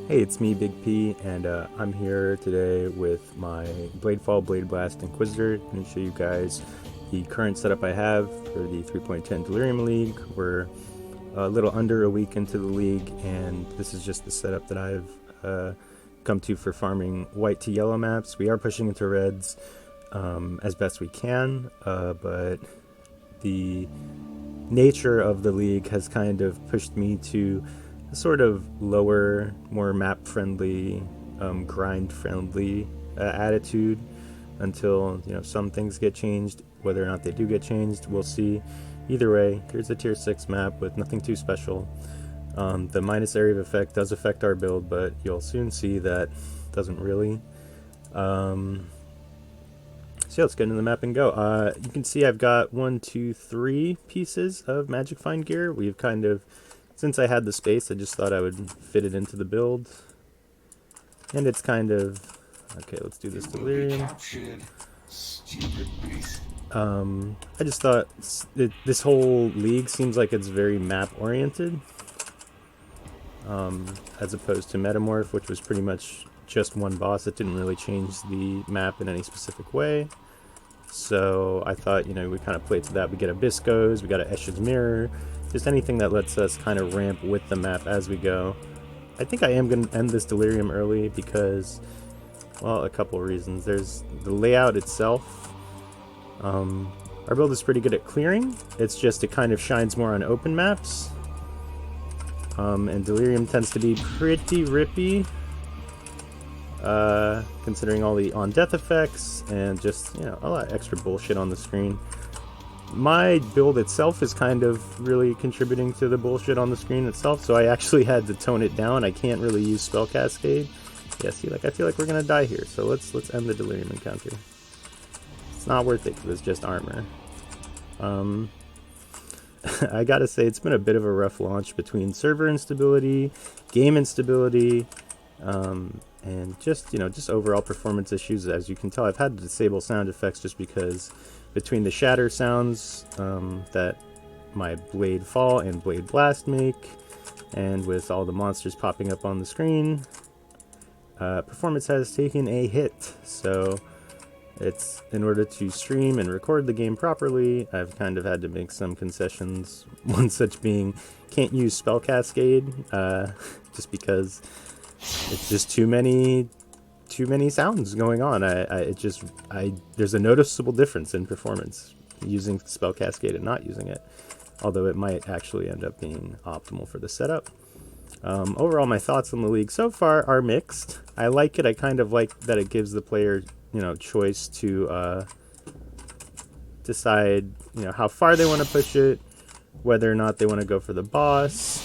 Hey, it's me, Big P, and I'm here today with my Bladefall Blade Blast Inquisitor. I'm going to show you guys the current setup I have for the 3.10 Delirium League. We're a little under a week into the league, and this is just the setup that I've come to for farming white to yellow maps. We are pushing into reds as best we can, but the nature of the league has kind of pushed me to a sort of lower, more map-friendly, grind-friendly attitude until some things get changed. Whether or not they do get changed, we'll see. Either way, here's a tier 6 map with nothing too special. The minus area of effect does affect our build, but you'll soon see that doesn't really. So let's get into the map and go. You can see I've got 1, 2, 3 pieces of Magic Find gear. We've kind of, since I had the space, I just thought I would fit it into the build. And it's kind of, okay, let's do this Delirium. I just thought this whole league seems like it's very map oriented. As opposed to Metamorph, which was pretty much just one boss. It didn't really change the map in any specific way. So I thought, we kind of play to that. We get Abysscos, we got an Escha's Mirror, just anything that lets us kind of ramp with the map as we go. I think I am going to end this Delirium early because, well, a couple of reasons. There's the layout itself. Our build is pretty good at clearing. It's just it kind of shines more on open maps. And Delirium tends to be pretty rippy, considering all the on-death effects and just, a lot of extra bullshit on the screen. My build itself is kind of really contributing to the bullshit on the screen itself, so I actually had to tone it down. I can't really use Spell Cascade. Yeah, see, I feel like we're gonna die here, so let's end the Delirium encounter. It's not worth it because it's just armor. I gotta say, it's been a bit of a rough launch between server instability, game instability, and just overall performance issues. As you can tell, I've had to disable sound effects just because between the shatter sounds that my Bladefall and Blade Blast make, and with all the monsters popping up on the screen, performance has taken a hit. So it's, in order to stream and record the game properly, I've kind of had to make some concessions. One such being, can't use Spell Cascade, just because it's just too many sounds going on. There's a noticeable difference in performance using Spell Cascade and not using it, although it might actually end up being optimal for the setup. Overall, my thoughts on the league so far are mixed. I like it. I kind of like that it gives the player choice to decide how far they want to push it, whether or not they want to go for the boss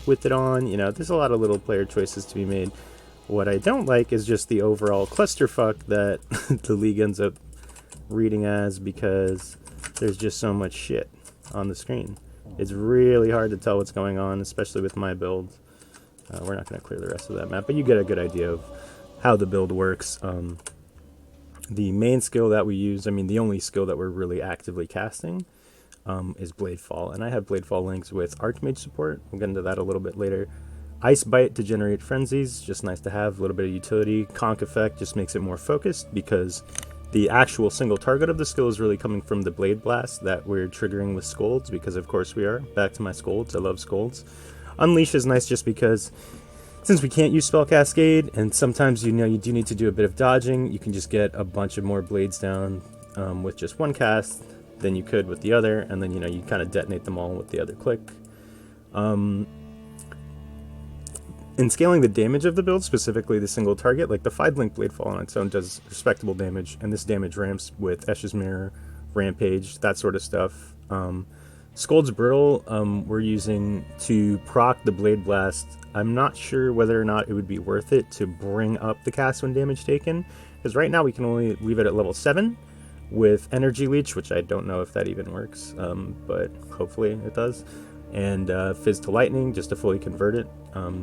with it on. There's a lot of little player choices to be made. What I don't like is just the overall clusterfuck that the league ends up reading as, because there's just so much shit on the screen. It's really hard to tell what's going on, especially with my build. We're not going to clear the rest of that map, but you get a good idea of how the build works. The main skill that we use, the only skill that we're really actively casting, is Bladefall. And I have Bladefall links with Archmage support. We'll get into that a little bit later. Ice Bite to generate frenzies, just nice to have, a little bit of utility. Conk Effect just makes it more focused, because the actual single target of the skill is really coming from the Blade Blast that we're triggering with Scolds, because of course we are. Back to my Scolds, I love Scolds. Unleash is nice just because, since we can't use Spell Cascade, and sometimes you do need to do a bit of dodging, you can just get a bunch of more blades down with just one cast than you could with the other, and then you kind of detonate them all with the other click. In scaling the damage of the build, specifically the single target, like the 5-link Bladefall on its own does respectable damage, and this damage ramps with Escha's Mirror, Rampage, that sort of stuff. Scold's Brittle we're using to proc the Blade Blast. I'm not sure whether or not it would be worth it to bring up the cast when damage taken, because right now we can only leave it at level 7 with Energy Leech, which I don't know if that even works, but hopefully it does. And Fizz to Lightning, just to fully convert it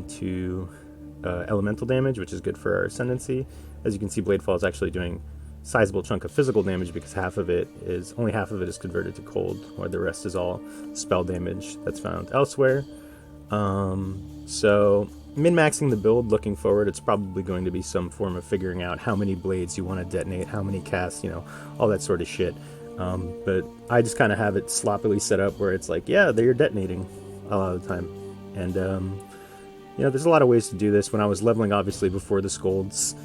to elemental damage, which is good for our Ascendancy. As you can see, Bladefall is actually doing sizable chunk of physical damage, because only half of it is converted to cold, while the rest is all spell damage that's found elsewhere. So min-maxing the build, looking forward, it's probably going to be some form of figuring out how many blades you want to detonate, how many casts, you know, all that sort of shit. But I just kind of have it sloppily set up where it's like, yeah, they're detonating a lot of the time. And, you know, there's a lot of ways to do this. When I was leveling, obviously, before the Scolds,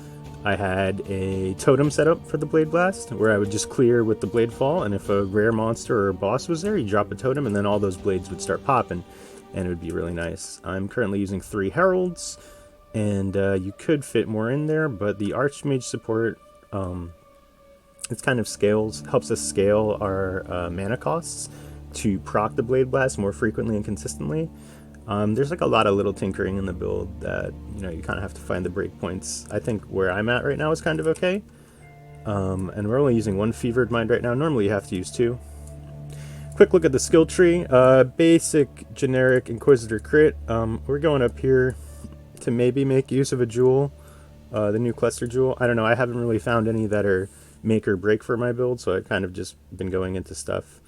I had a totem set up for the Blade Blast, where I would just clear with the Bladefall, and if a rare monster or a boss was there, you drop a totem, and then all those blades would start popping, and it would be really nice. I'm currently using 3 Heralds, and you could fit more in there, but the Archmage support, it's kind of helps us scale our mana costs to proc the Blade Blast more frequently and consistently. There's like a lot of little tinkering in the build that, you know, you kind of have to find the breakpoints. I think where I'm at right now is kind of okay. And we're only using 1 Fevered Mind right now. Normally you have to use 2. Quick look at the skill tree. Basic, generic, Inquisitor crit. We're going up here to maybe make use of a jewel. The new cluster jewel. I don't know, I haven't really found any that are make or break for my build, so I've kind of just been going into stuff.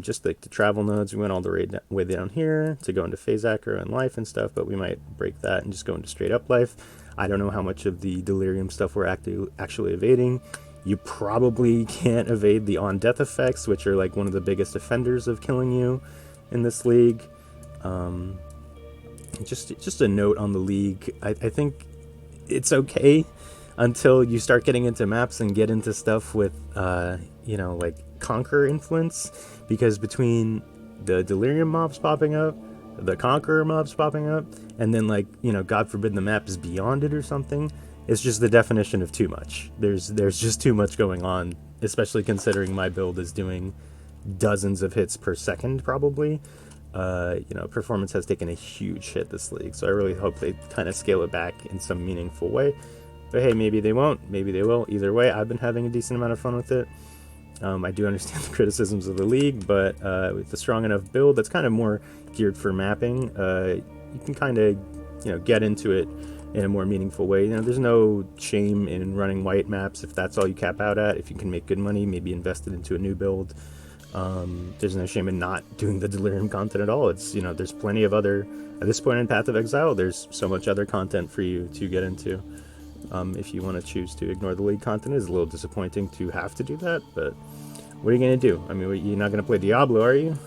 Just like the travel nodes, we went all the way down here to go into phase acro and life and stuff, but we might break that and just go into straight up life. I don't know how much of the delirium stuff we're actually evading. You probably can't evade the on-death effects, which are like one of the biggest offenders of killing you in this league. Just a note on the league, I think it's okay until you start getting into maps and get into stuff with, you know, like Conqueror influence, because between the Delirium mobs popping up, the Conqueror mobs popping up, and then, like, you know, God forbid the map is beyond it or something, it's just the definition of too much. There's just too much going on, especially considering my build is doing dozens of hits per second probably. You know, performance has taken a huge hit this league, so I really hope they kind of scale it back in some meaningful way. But hey, maybe they won't, maybe they will. Either way, I've been having a decent amount of fun with it. I do understand the criticisms of the league, but with a strong enough build that's kind of more geared for mapping, you can kind of, you know, get into it in a more meaningful way. You know, there's no shame in running white maps if that's all you cap out at. If you can make good money, maybe invest it into a new build. There's no shame in not doing the Delirium content at all. It's, you know, there's plenty of other, at this point in Path of Exile, there's so much other content for you to get into. If you want to choose to ignore the league content, it's a little disappointing to have to do that, but what are you going to do? I mean, you're not going to play Diablo, are you?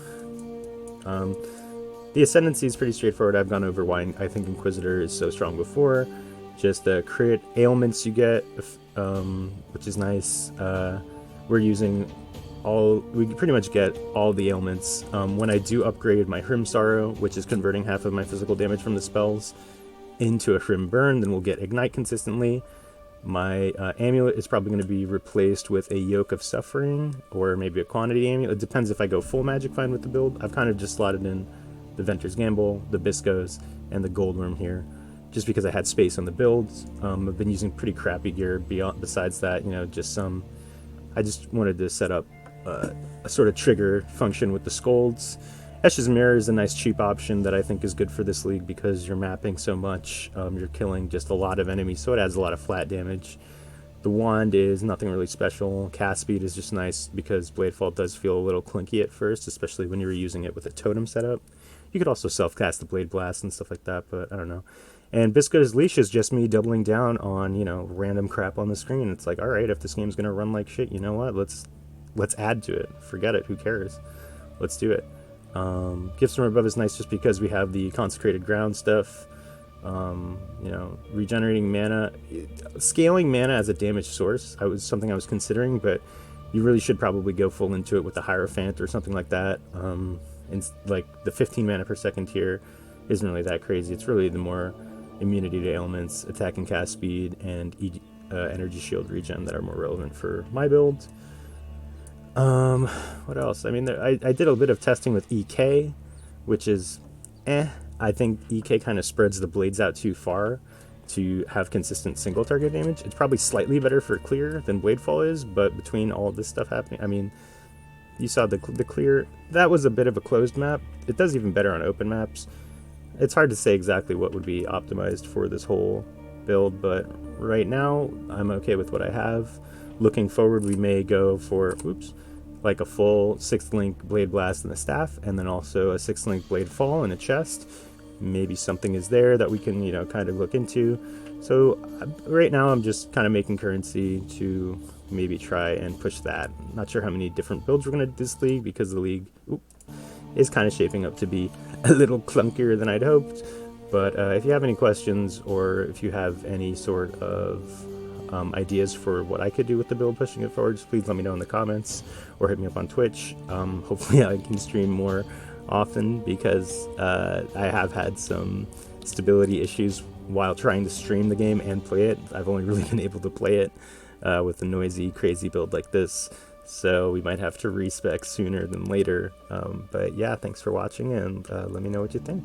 The Ascendancy is pretty straightforward. I've gone over why I think Inquisitor is so strong before. Just the crit ailments you get, which is nice. We're using we pretty much get all the ailments. When I do upgrade my Hrim Sorrow, which is converting half of my physical damage from the spells into a Hrim Burn, then we'll get Ignite consistently. My amulet is probably going to be replaced with a Yoke of Suffering, or maybe a Quantity amulet. It depends if I go full Magic Find with the build. I've kind of just slotted in the Venter's Gamble, the Biscos, and the Goldworm here, just because I had space on the builds. I've been using pretty crappy gear besides that, you know, just some. I just wanted to set up a sort of trigger function with the Scolds. Esh's Mirror is a nice cheap option that I think is good for this league because you're mapping so much, you're killing just a lot of enemies, so it adds a lot of flat damage. The Wand is nothing really special. Cast speed is just nice because Bladefall does feel a little clunky at first, especially when you're using it with a totem setup. You could also self-cast the Blade Blast and stuff like that, but I don't know. And Bisco's Leash is just me doubling down on, you know, random crap on the screen. It's like, alright, if this game's gonna run like shit, you know what, let's add to it. Forget it, who cares? Let's do it. Gifts from Above is nice just because we have the Consecrated Ground stuff. You know, regenerating mana, scaling mana as a damage source was something I was considering, but you really should probably go full into it with the Hierophant or something like that. And like the 15 mana per second here isn't really that crazy. It's really the more immunity to ailments, attack and cast speed, and energy shield regen that are more relevant for my build. What else? I mean, I did a bit of testing with EK, which is I think EK kind of spreads the blades out too far to have consistent single target damage. It's probably slightly better for clear than Bladefall is, but between all of this stuff happening, I mean, you saw the clear, that was a bit of a closed map. It does even better on open maps. It's hard to say exactly what would be optimized for this whole build, but right now I'm okay with what I have. Looking forward, we may go for, like a full 6th link Blade Blast in the staff, and then also a 6th link Bladefall in a chest. maybe something is there that we can, you know, kind of look into. So right now I'm just kind of making currency to maybe try and push that. Not sure how many different builds we're going to do this league, because the league is kind of shaping up to be a little clunkier than I'd hoped. But if you have any questions, or if you have any sort of ideas for what I could do with the build pushing it forward, just please let me know in the comments or hit me up on Twitch. Hopefully I can stream more often, because I have had some stability issues while trying to stream the game and play it. I've only really been able to play it with a noisy, crazy build like this. So we might have to respec sooner than later. But yeah, thanks for watching, and let me know what you think.